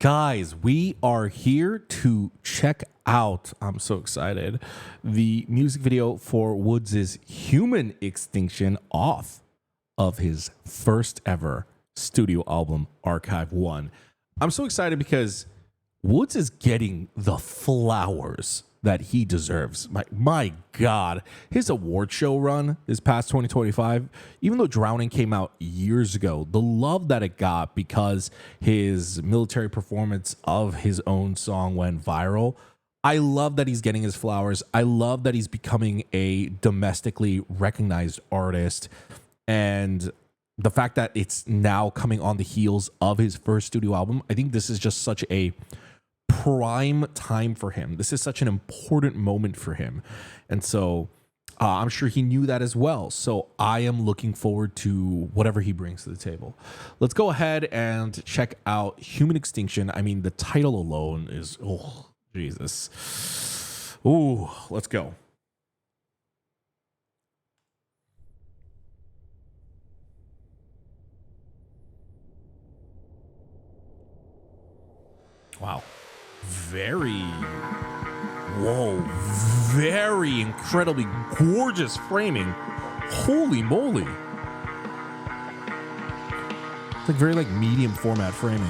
Guys, we are here to check out, I'm so excited, the music video for WOODZ's Human Extinction off of his first ever studio album, Archive 1. I'm so excited because WOODZ is getting the flowers that he deserves. My God, his award show run this past 2025, even though Drowning came out years ago, the love that it got because his military performance of his own song went viral. I love that he's getting his flowers. I love that he's becoming a domestically recognized artist. And the fact that it's now coming on the heels of his first studio album, I think this is just such a prime time for him. This is such an important moment for him. And so I'm sure he knew that as well. So I am looking forward to whatever he brings to the table. Let's go ahead and check out Human Extinction. I mean, the title alone is, oh, Jesus. Ooh, let's go. Wow. Very incredibly gorgeous framing. Holy moly. It's like very medium format framing.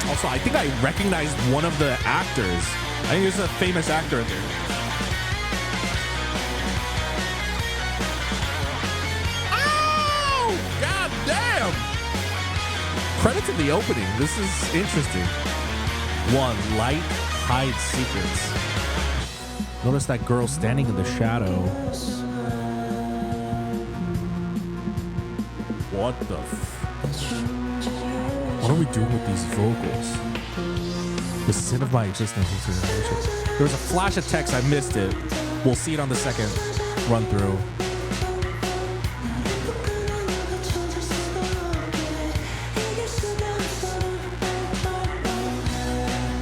Also, I think I recognized one of the actors. I think there's a famous actor in there. Credit to the opening. This is interesting. One, light hides secrets. Notice that girl standing in the shadow. What the What are we doing with these vocals? The sin of my existence. There was a flash of text. I missed it. We'll see it on the second run through.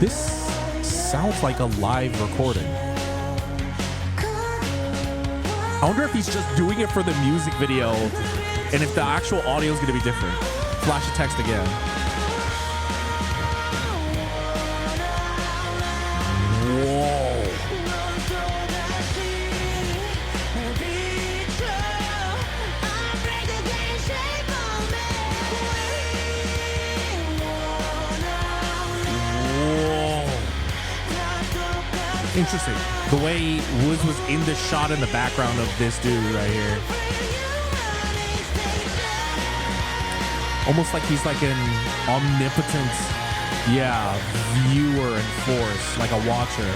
This sounds like a live recording. I wonder if he's just doing it for the music video and if the actual audio is going to be different. Flash of text again. Whoa. Interesting. The way WOODZ was in the shot in the background of this dude right here. Almost like he's like an omnipotent, viewer and force, like a watcher.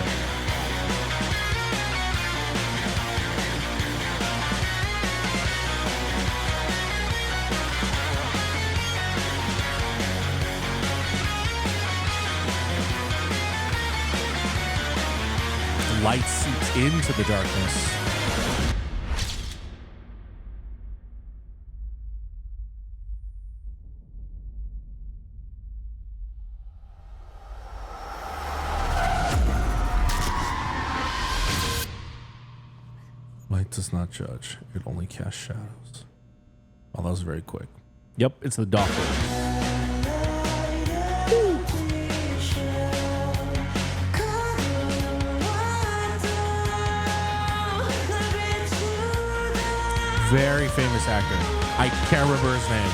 Light seeps into the darkness. Light does not judge. It only casts shadows. Oh, that was very quick. Yep, it's the doctor. Very famous actor. I can't remember his name.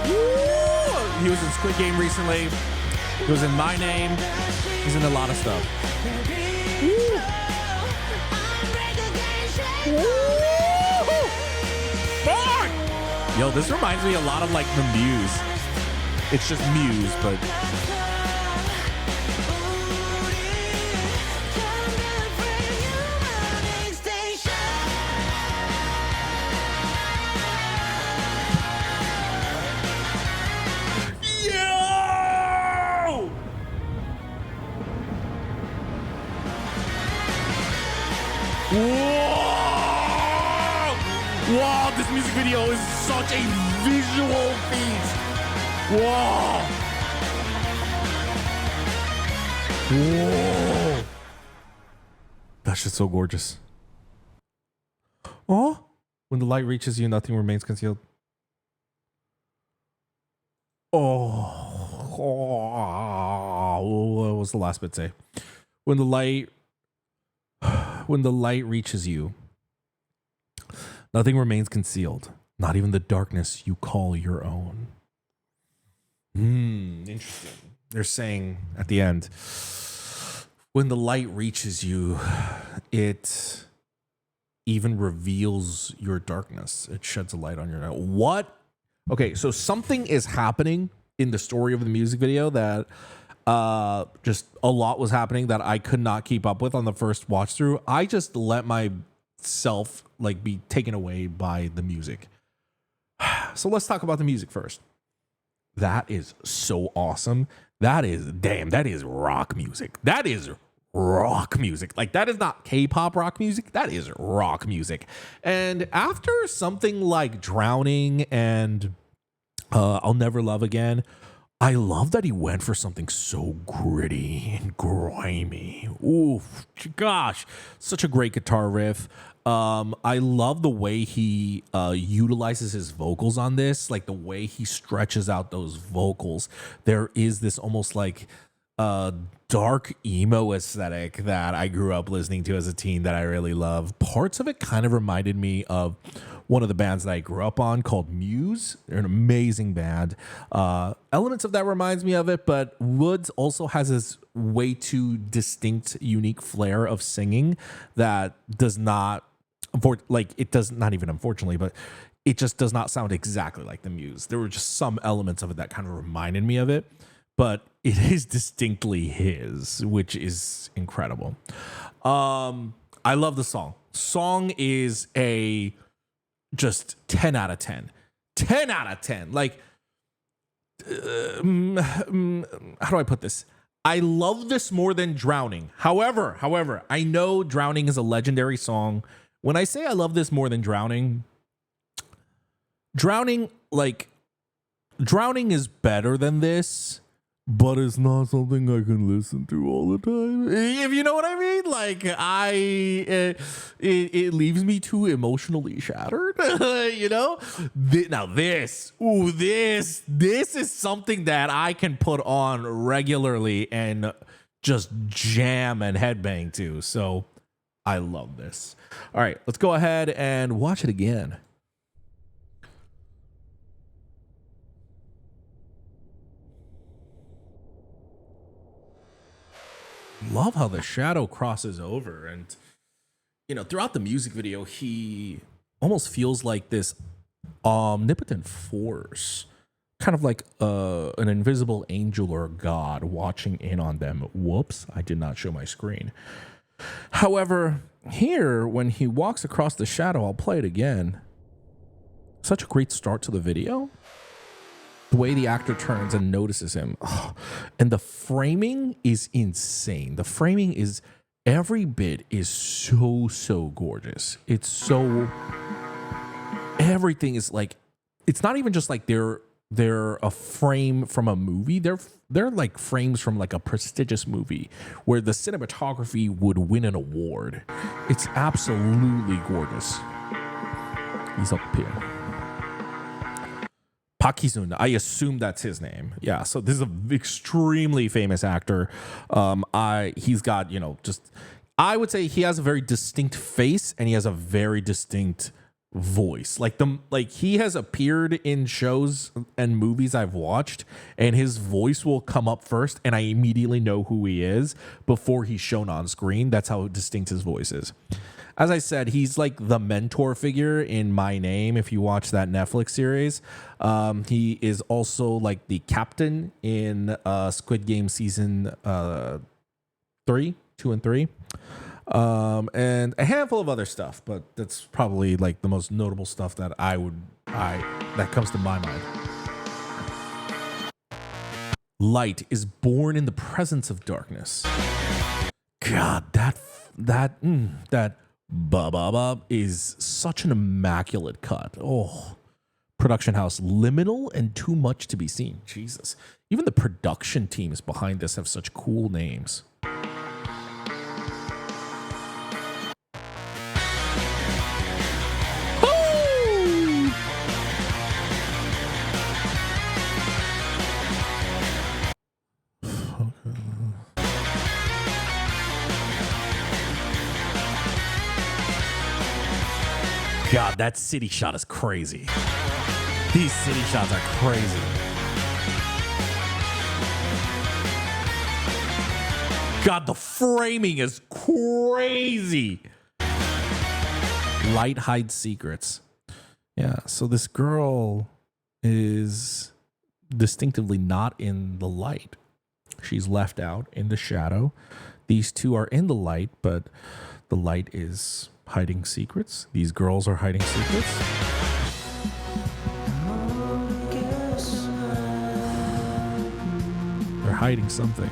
Woo! He was in Squid Game recently. He was in My Name. He's in a lot of stuff. Yo, this reminds me a lot of like the Muse. It's just Muse, but wow, this music video is such a visual feast. Whoa. Whoa. That shit's so gorgeous. Oh, when the light reaches you, nothing remains concealed. Oh, what was the last bit say? When the light reaches you, nothing remains concealed, not even the darkness you call your own. Interesting. They're saying at the end, when the light reaches you, it even reveals your darkness. It sheds a light on your night. What? Okay, so something is happening in the story of the music video that just a lot was happening that I could not keep up with on the first watch through. I just let myself like be taken away by the music. So let's talk about the music first. That is so awesome. That is rock music. That is rock music. Like, that is not K-pop rock music. That is rock music. And after something like Drowning and I'll Never Love Again, I love that he went for something so gritty and grimy. Ooh, gosh, such a great guitar riff. I love the way he utilizes his vocals on this, like the way he stretches out those vocals. There is this almost like dark emo aesthetic that I grew up listening to as a teen that I really love. Parts of it kind of reminded me of one of the bands that I grew up on called Muse. They're an amazing band. Elements of that reminds me of it, but WOODZ also has this way too distinct, unique flair of singing that does not, it does not even unfortunately, but it just does not sound exactly like the Muse. There were just some elements of it that kind of reminded me of it, but it is distinctly his, which is incredible. I love the song. Song is a just 10 out of 10. 10 out of 10. Like, how do I put this? I love this more than Drowning. However, I know Drowning is a legendary song. When I say I love this more than Drowning is better than this, but it's not something I can listen to all the time. If you know what I mean? Like, it leaves me too emotionally shattered, you know? Now this is something that I can put on regularly and just jam and headbang to. So I love this. All right, let's go ahead and watch it again. Love how the shadow crosses over, and you know, throughout the music video he almost feels like this omnipotent force, kind of like an invisible angel or god watching in on them. Whoops, I did not show my screen. However, here when he walks across the shadow, I'll play it again. Such a great start to the video. The way the actor turns and notices him. Oh, and the framing is insane. The framing is, every bit is so gorgeous. It's so, everything is like, it's not even just like they're a frame from a movie. They're like frames from like a prestigious movie where the cinematography would win an award. It's absolutely gorgeous. He's up here. Park Hee-sun, I assume that's his name. Yeah, so this is an extremely famous actor. He's got, you know, just, I would say he has a very distinct face and he has a very distinct voice. Like he has appeared in shows and movies I've watched, and his voice will come up first, and I immediately know who he is before he's shown on screen. That's how distinct his voice is. As I said, he's like the mentor figure in My Name. If you watch that Netflix series, he is also like the captain in Squid Game season 2 and 3, and a handful of other stuff. But that's probably like the most notable stuff that that comes to my mind. Light is born in the presence of darkness. God, that ba ba ba is such an immaculate cut. Oh, production house, liminal and too much to be seen. Jesus. Even the production teams behind this have such cool names. God, that city shot is crazy. These city shots are crazy. God, the framing is crazy. Light hides secrets. Yeah, so this girl is distinctively not in the light. She's left out in the shadow. These two are in the light, but the light is hiding secrets. These girls are hiding secrets. They're hiding something.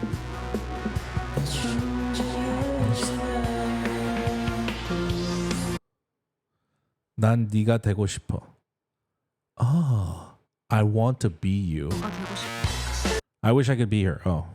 난 네가 되고 싶어. Oh, I want to be you. I wish I could be her. Oh.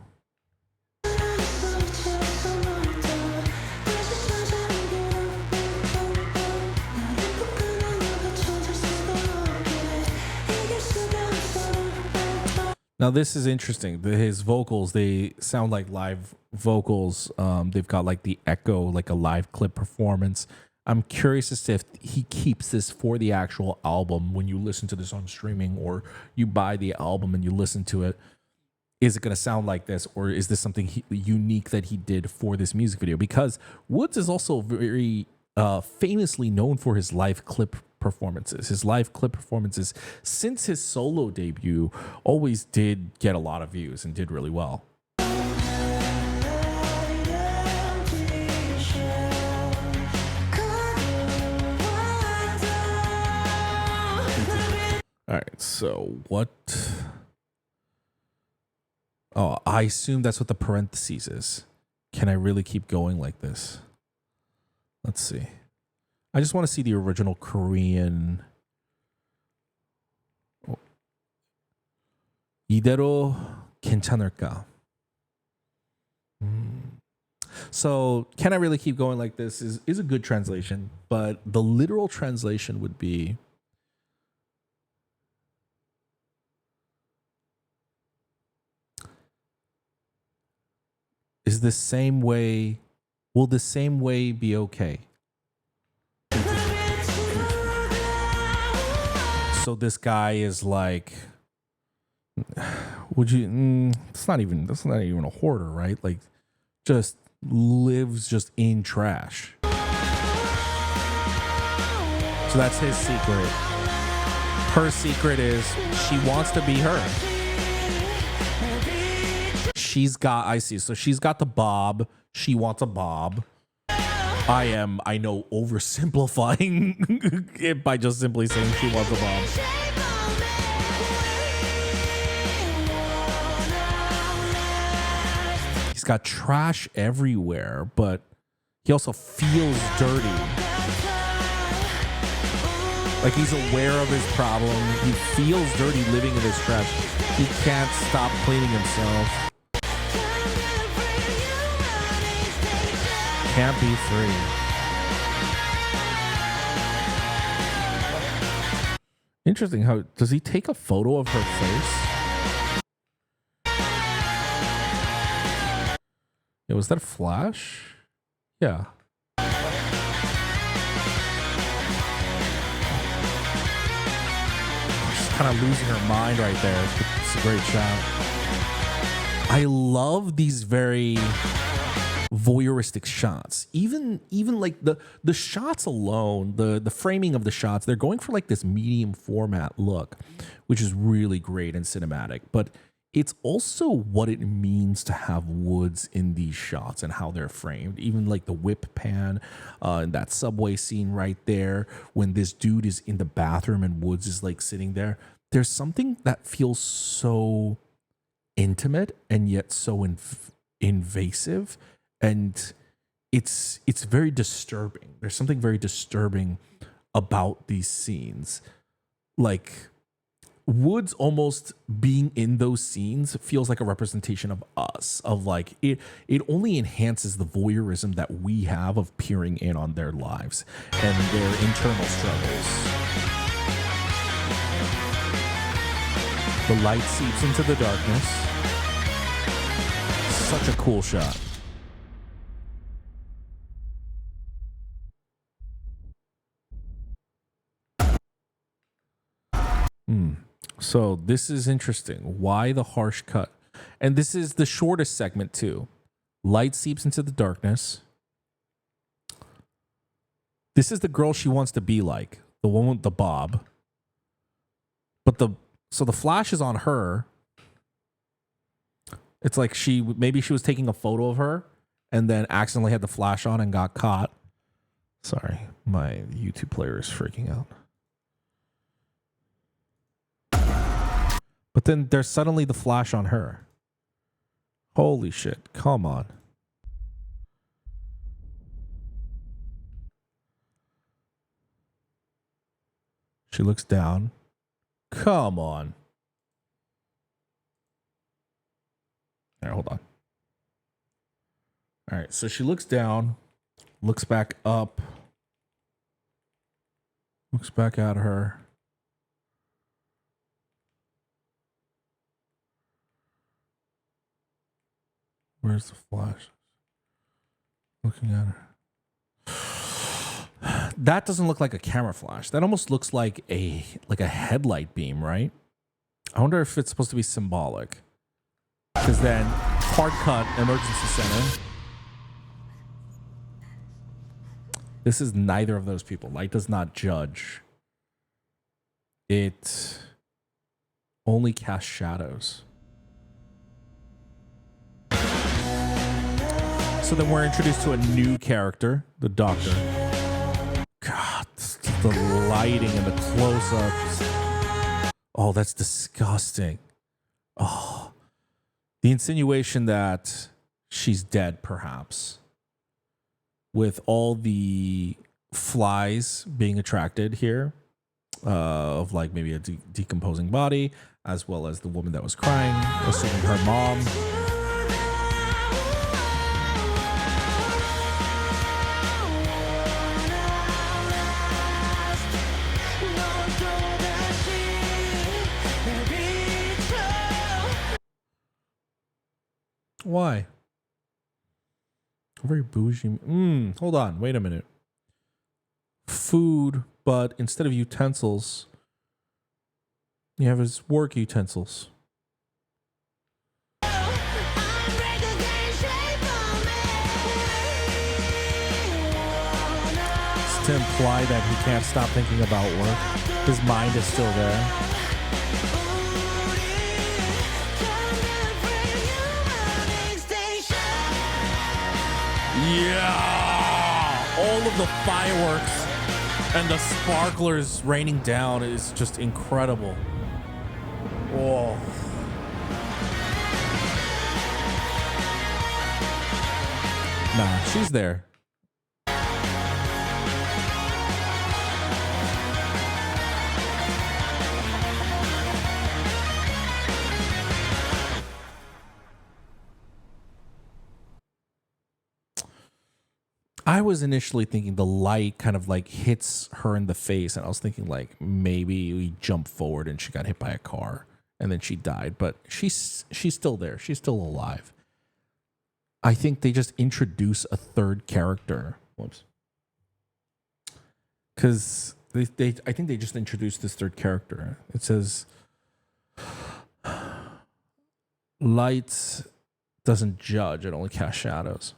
Now this is interesting. His vocals, they sound like live vocals. They've got like the echo, like a live clip performance. I'm curious as to if he keeps this for the actual album when you listen to this on streaming, or you buy the album and you listen to it. Is it going to sound like this, or is this something unique that he did for this music video? Because WOODZ is also very famously known for his live clip performances. His live clip performances since his solo debut always did get a lot of views and did really well. All right, so what? Oh, I assume that's what the parentheses is. Can I really keep going like this? Let's see. I just want to see the original Korean. 이대로 괜찮을까? So, can I really keep going like this is a good translation, but the literal translation would be, is the same way, will the same way be okay? So this guy is like, would you, that's not even a hoarder, right? Like, just lives just in trash. So that's his secret. Her secret is she wants to be her. She's got, I see. So she's got the bob. She wants a bob. I know, oversimplifying it by just simply saying she wants a bob. He's got trash everywhere, but he also feels dirty. Like, he's aware of his problem. He feels dirty living in his trash. He can't stop cleaning himself. Can't be free. Interesting. How does he take a photo of her face? Yeah, was that a flash? Yeah. She's kind of losing her mind right there. It's a great shot. I love these very voyeuristic shots. Even like the shots alone, the framing of the shots, they're going for like this medium format look, which is really great and cinematic. But it's also what it means to have WOODZ in these shots and how they're framed. Even like the whip pan in that subway scene right there, when this dude is in the bathroom and WOODZ is like sitting there. There's something that feels so intimate and yet so invasive. And it's very disturbing. There's something very disturbing about these scenes. Like, WOODZ almost being in those scenes feels like a representation of us, of like, it only enhances the voyeurism that we have of peering in on their lives and their internal struggles. The light seeps into the darkness. Such a cool shot. So this is interesting. Why the harsh cut? And this is the shortest segment too. Light seeps into the darkness. This is the girl she wants to be like, the one with the bob. But the flash is on her. It's like maybe she was taking a photo of her and then accidentally had the flash on and got caught. Sorry, my YouTube player is freaking out. But then there's suddenly the flash on her. Holy shit, come on. She looks down. Come on. All right, hold on. All right, so she looks down, looks back up, looks back at her. Where's the flash? Looking at her. That doesn't look like a camera flash. That almost looks like a headlight beam, right? I wonder if it's supposed to be symbolic. Because then, hard cut, emergency center. This is neither of those people. Light does not judge. It only casts shadows. So then we're introduced to a new character, the Doctor. God, the lighting and the close-ups. Oh, that's disgusting. Oh, the insinuation that she's dead, perhaps, with all the flies being attracted here, of like maybe a decomposing body, as well as the woman that was crying, assuming her mom. Why? Very bougie. Hold on. Wait a minute. Food, but instead of utensils, you have his work utensils. It's to imply that he can't stop thinking about work. His mind is still there. Yeah! All of the fireworks and the sparklers raining down is just incredible. Whoa. Nah, she's there. I was initially thinking the light kind of like hits her in the face, and I was thinking like maybe we jumped forward and she got hit by a car and then she died, but she's still there. She's still alive. I think they just introduce a third character. Whoops. Because I think they just introduced this third character. It says light doesn't judge, it only casts shadows.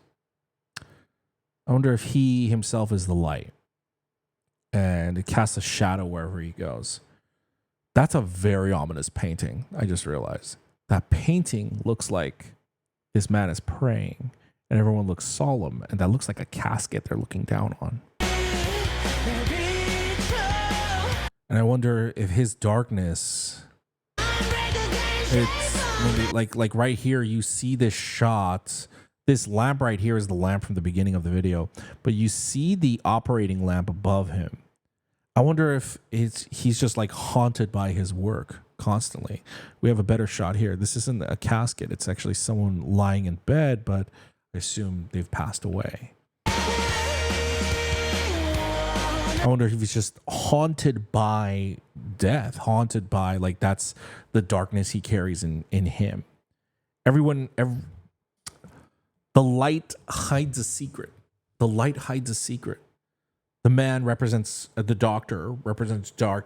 I wonder if he himself is the light and it casts a shadow wherever he goes. That's a very ominous painting. I just realized that painting looks like this man is praying and everyone looks solemn, and that looks like a casket they're looking down on. And I wonder if his darkness, it's maybe like right here, you see this shot. This lamp right here is the lamp from the beginning of the video, but you see the operating lamp above him. I wonder if he's just like haunted by his work constantly. We have a better shot here. This isn't a casket. It's actually someone lying in bed, but I assume they've passed away. I wonder if he's just haunted by death, haunted by, like, that's the darkness he carries in him. The light hides a secret. The light hides a secret. the man represents the doctor represents the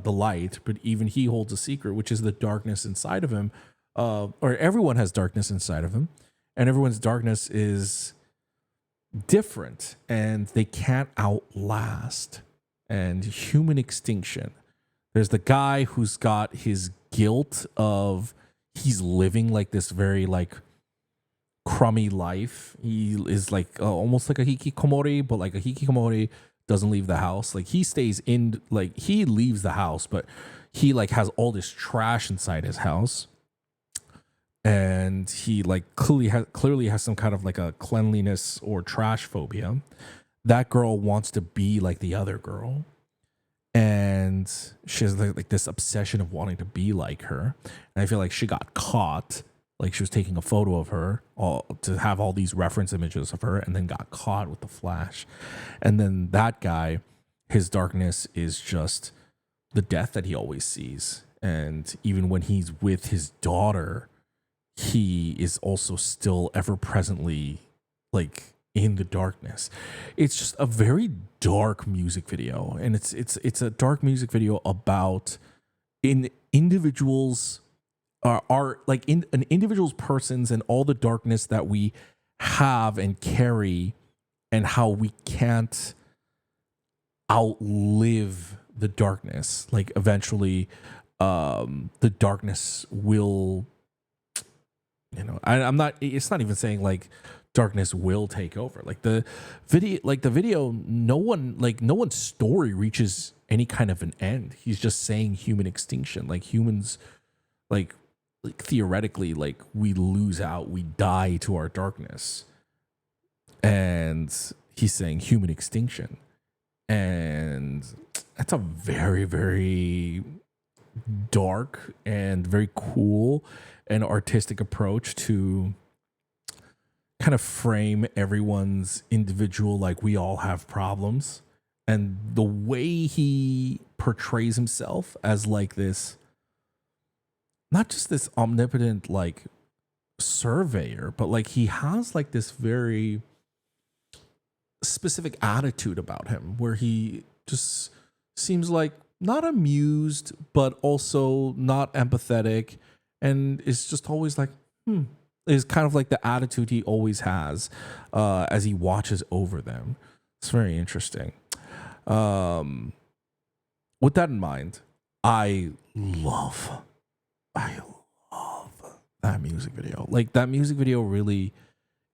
light, but even he holds a secret, which is the darkness inside of him. Or everyone has darkness inside of him, and everyone's darkness is different, and they can't outlast. And human extinction. There's the guy who's got his guilt of he's living like this very like crummy life. He is like almost like a hikikomori, but like a hikikomori doesn't leave the house. Like he stays in, like he leaves the house, but he like has all this trash inside his house. And he like clearly has some kind of like a cleanliness or trash phobia. That girl wants to be like the other girl, and she has like this obsession of wanting to be like her. And I feel like she got caught, like she was taking a photo of her to have all these reference images of her, and then got caught with the flash. And then that guy, his darkness is just the death that he always sees. And even when he's with his daughter, he is also still ever presently like in the darkness. It's just a very dark music video, and it's a dark music video about individuals are like in an individual's persons and all the darkness that we have and carry, and how we can't outlive the darkness. Like eventually the darkness will, I'm not, it's not even saying like darkness will take over. Like the video, no one's story reaches any kind of an end. He's just saying human extinction. Like humans, like theoretically, like we lose out, we die to our darkness. And he's saying human extinction. And that's a very, very dark and very cool and artistic approach to kind of frame everyone's individual, like we all have problems. And the way he portrays himself as like this, not just this omnipotent like surveyor, but like he has like this very specific attitude about him where he just seems like not amused, but also not empathetic, and is just always like, is kind of like the attitude he always has as he watches over them. It's very interesting. With that in mind, I love that music video. Like that music video really,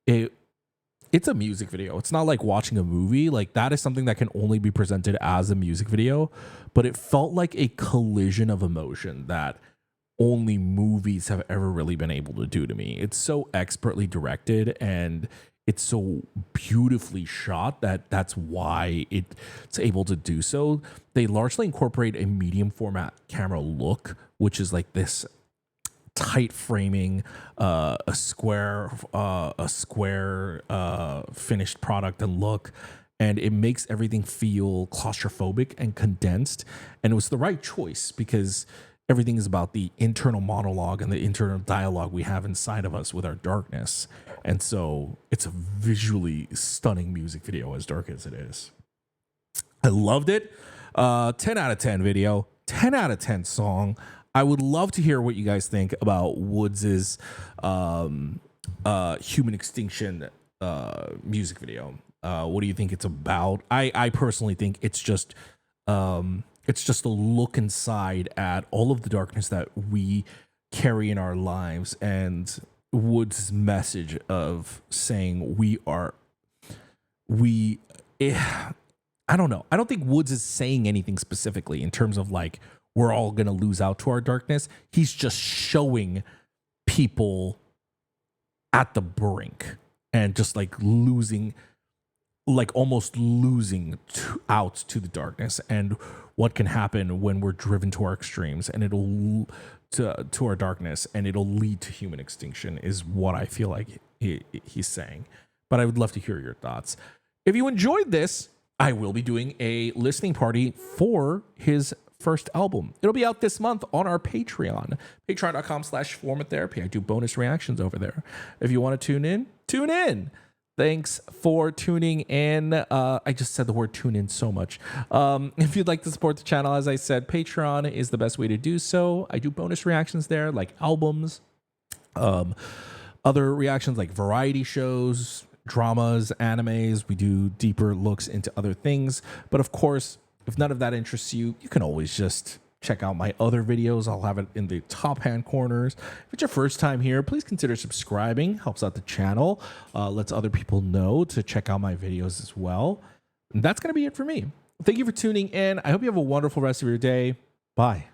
it's a music video. It's not like watching a movie. Like that is something that can only be presented as a music video, but it felt like a collision of emotion that only movies have ever really been able to do to me. It's so expertly directed and it's so beautifully shot that's why it's able to do so. They largely incorporate a medium format camera look, which is like this tight framing, a square finished product and look, and it makes everything feel claustrophobic and condensed. And it was the right choice because everything is about the internal monologue and the internal dialogue we have inside of us with our darkness. And so it's a visually stunning music video, as dark as it is. I loved it. 10 out of 10 video, 10 out of 10 song. I would love to hear what you guys think about WOODZ's Human Extinction music video. What do you think it's about? I personally think it's just a look inside at all of the darkness that we carry in our lives, and WOODZ's message of saying I don't know. I don't think WOODZ is saying anything specifically in terms of like, we're all going to lose out to our darkness. He's just showing people at the brink and just like losing, like almost losing out to the darkness and what can happen when we're driven to our extremes, and it'll to our darkness, and it'll lead to human extinction is what I feel like he's saying. But I would love to hear your thoughts. If you enjoyed this, I will be doing a listening party for his first album. It'll be out this month on our Patreon, patreon.com/formatherapy. I do bonus reactions over there. If you want to tune in, tune in. Thanks for tuning in. I just said the word tune in so much. If you'd like to support the channel, as I said, Patreon is the best way to do so. I do bonus reactions there, like albums, other reactions like variety shows, dramas, animes. We do deeper looks into other things. But of course, if none of that interests you, you can always just check out my other videos. I'll have it in the top hand corners. If it's your first time here, please consider subscribing. Helps out the channel. Lets other people know to check out my videos as well. And that's going to be it for me. Thank you for tuning in. I hope you have a wonderful rest of your day. Bye.